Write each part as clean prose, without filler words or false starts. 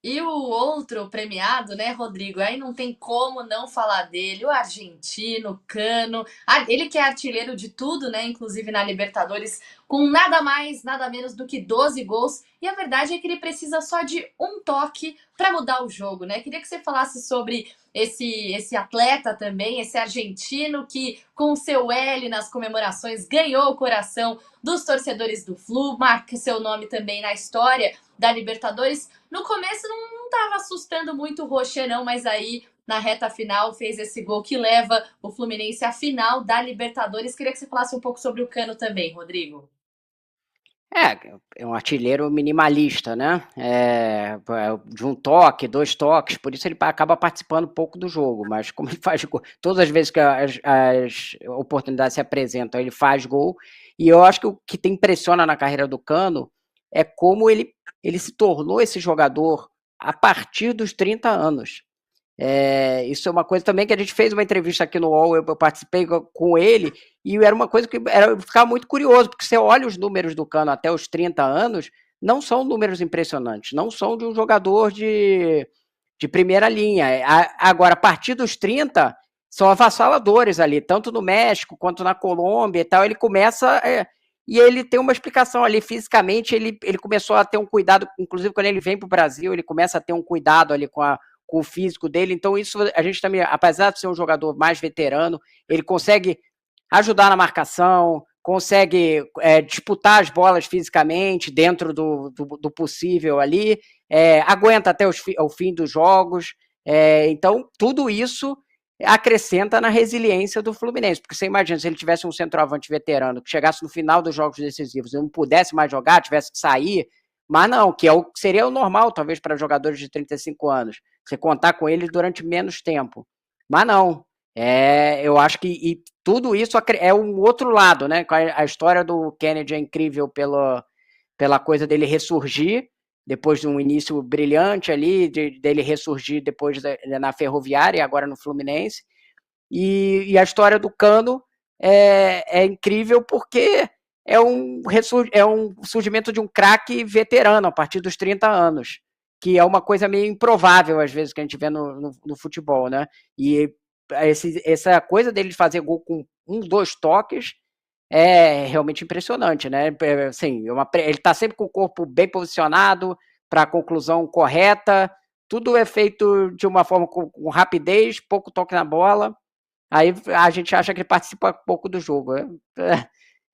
E o outro premiado, né, Rodrigo? Aí não tem como não falar dele, o argentino, Cano. Ele que é artilheiro de tudo, né? Inclusive na Libertadores, com nada mais, nada menos do que 12 gols. E a verdade é que ele precisa só de um toque para mudar o jogo, né? Queria que você falasse sobre esse atleta também, esse argentino que, com o seu L nas comemorações, ganhou o coração dos torcedores do Flu, marca seu nome também na história da Libertadores. No começo não estava assustando muito o Rocher, não, mas aí na reta final fez esse gol que leva o Fluminense à final da Libertadores. Queria que você falasse um pouco sobre o Cano também, Rodrigo. É um artilheiro minimalista, né? De um toque, dois toques, por isso ele acaba participando pouco do jogo, mas como ele faz gol, todas as vezes que as oportunidades se apresentam, ele faz gol, e eu acho que o que te impressiona na carreira do Cano é como ele se tornou esse jogador a partir dos 30 anos. Isso é uma coisa também que a gente fez uma entrevista aqui no UOL, eu participei com ele, e era uma coisa que eu ficava muito curioso, porque você olha os números do Cano até os 30 anos, não são números impressionantes, não são de um jogador de primeira linha. Agora, a partir dos 30, são avassaladores ali, tanto no México quanto na Colômbia e tal. Ele começa. E ele tem uma explicação ali, fisicamente, ele começou a ter um cuidado, inclusive quando ele vem para o Brasil, ele começa a ter um cuidado ali com o físico dele. Então, isso a gente também, apesar de ser um jogador mais veterano, ele consegue ajudar na marcação, consegue disputar as bolas fisicamente dentro do possível ali, aguenta até o fim dos jogos. Então, tudo isso acrescenta na resiliência do Fluminense, porque você imagina se ele tivesse um centroavante veterano que chegasse no final dos jogos decisivos e não pudesse mais jogar, tivesse que sair, mas não, que seria o normal, talvez, para jogadores de 35 anos, você contar com eles durante menos tempo. Mas não. Eu acho que tudo isso é um outro lado, né? A história do Kennedy é incrível pela coisa dele ressurgir depois de um início brilhante ali, dele ressurgir depois na Ferroviária e agora no Fluminense. E a história do Cano é incrível porque é um surgimento de um craque veterano a partir dos 30 anos, que é uma coisa meio improvável às vezes que a gente vê no futebol, né? E essa coisa dele fazer gol com um, dois toques é realmente impressionante, né? Assim, ele está sempre com o corpo bem posicionado para a conclusão correta, tudo é feito de uma forma com rapidez, pouco toque na bola. Aí a gente acha que ele participa pouco do jogo.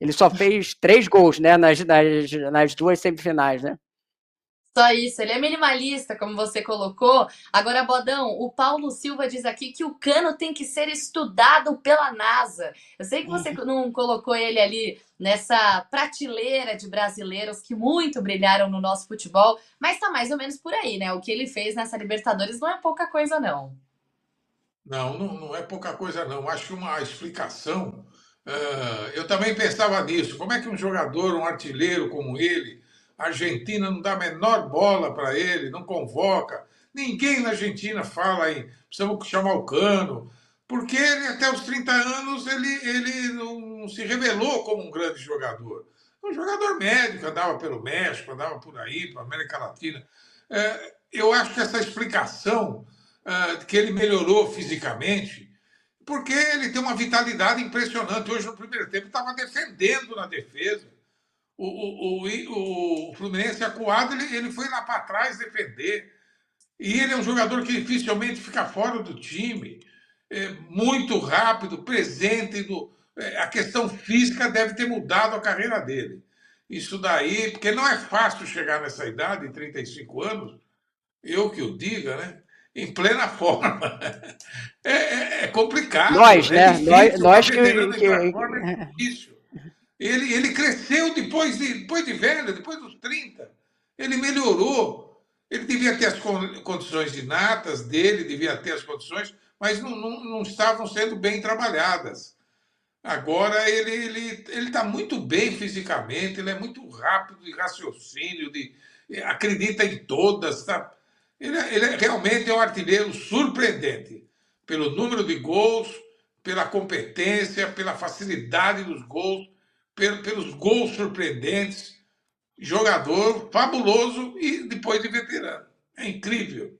Ele só fez 3 gols, né, nas duas semifinais, né? Só isso, ele é minimalista, como você colocou. Agora, Bodão, o Paulo Silva diz aqui que o Cano tem que ser estudado pela NASA. Eu sei que você não colocou ele ali nessa prateleira de brasileiros que muito brilharam no nosso futebol, mas tá mais ou menos por aí, né? O que ele fez nessa Libertadores não é pouca coisa, não. Não, não, não é pouca coisa, não. Acho que uma explicação. Eu também pensava nisso. Como é que um jogador, um artilheiro como ele, a Argentina não dá a menor bola para ele, não convoca? Ninguém na Argentina fala em precisamos chamar o Cano, porque ele, até os 30 anos ele não se revelou como um grande jogador. Um jogador médio, que andava pelo México, andava por aí, para a América Latina. Eu acho que essa explicação que ele melhorou fisicamente, porque ele tem uma vitalidade impressionante. Hoje, no primeiro tempo, estava defendendo na defesa. O Fluminense acuado, ele foi lá para trás defender. E ele é um jogador que dificilmente fica fora do time. Muito rápido, presente. A questão física deve ter mudado a carreira dele. Isso daí, porque não é fácil chegar nessa idade, 35 anos, eu que o diga, né? Em plena forma. É complicado, Nós, é né? difícil. Para Nós veterano entrar em forma é difícil. Ele cresceu depois de velho, depois dos 30. Ele melhorou. Ele devia ter as condições inatas dele, devia ter as condições, mas não estavam sendo bem trabalhadas. Agora ele está muito bem fisicamente, ele é muito rápido de raciocínio, acredita em todas. Tá? Realmente é um artilheiro surpreendente pelo número de gols, pela competência, pela facilidade dos gols, pelos gols surpreendentes. Jogador fabuloso e depois de veterano. É É incrível.